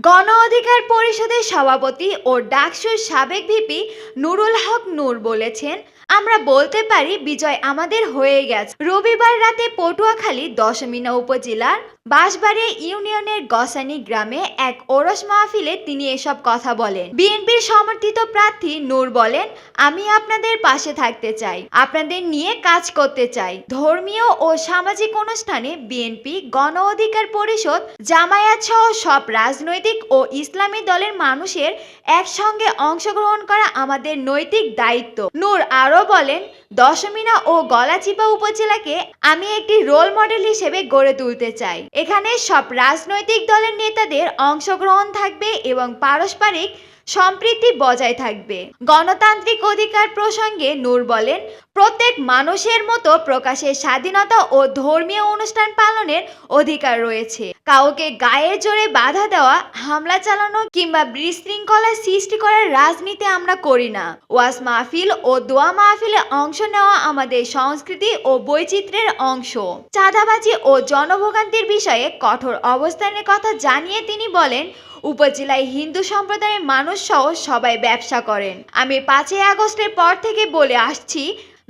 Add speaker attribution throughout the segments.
Speaker 1: গণ অধিকার পরিষদের সভাপতি ও ডাকসুর সাবেক ভিপি নুরুল হক নূর বলেছেন, আমরা বলতে পারি বিজয় আমাদের হয়ে গেছে। রবিবার রাতে পটুয়াখালী দশমিনা উপজেলার বাঁশবাড়িয়া ইউনিয়নের গসানি গ্রামে এক ওরস মাহফিলে তিনি এসব কথা বলেন। বিএনপির সমর্থিত প্রার্থী নূর বলেন, আমি আপনাদের পাশে থাকতে চাই, আপনাদের নিয়ে কাজ করতে চাই। ধর্মীয় ও সামাজিক অনুষ্ঠানে বিএনপি, গণ অধিকার পরিষদ, জামায়াত সহ সব রাজনৈতিক ও ইসলামী দলের মানুষের একসঙ্গে অংশগ্রহণ করা আমাদের নৈতিক দায়িত্ব। নূর আরও বলেন, দশমিনা ও গলাচিপা উপজেলাকে আমি একটি রোল মডেল হিসেবে গড়ে তুলতে চাই। এখানে সব রাজনৈতিক দলের নেতাদের অংশগ্রহণ থাকবে এবং পারস্পরিক সম্প্রীতি বজায় থাকবে। গণতান্ত্রিক অধিকার প্রসঙ্গে নূর বলেন, প্রত্যেক মানুষের মতো প্রকাশের স্বাধীনতা ও ধর্মীয় অনুষ্ঠান পালনের অধিকার রয়েছে। কাউকে গায়ের জোরে বাধা দেওয়া, হামলা চালানো কিংবা বিশৃঙ্খলা সৃষ্টি করার রাজনীতি আমরা করি না। ওয়াজ মাহফিল ও দোয়া মাহফিলে অংশ নেওয়া আমাদের সংস্কৃতি ও বৈচিত্র্যের অংশ। চাঁদাবাজি ও জনভোগান্তির বিষয়ে কঠোর অবস্থানের কথা জানিয়ে তিনি বলেন, উপজেলায় হিন্দু সম্প্রদায়ের মানুষ সহ সবাই ব্যবসা করেন। আমি 5ই আগস্টের পর থেকে বলে আসছি,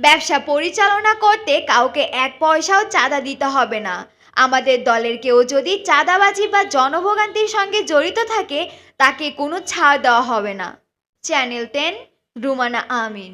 Speaker 1: ব্যবসা পরিচালনা করতে কাউকে এক পয়সাও চাঁদা দিতে হবে না। আমাদের দলের কেউ যদি চাঁদাবাজি বা জনভোগান্তির সঙ্গে জড়িত থাকে, তাকে কোনো ছাড় দেওয়া হবে না। চ্যানেল 10, রুমানা আমিন।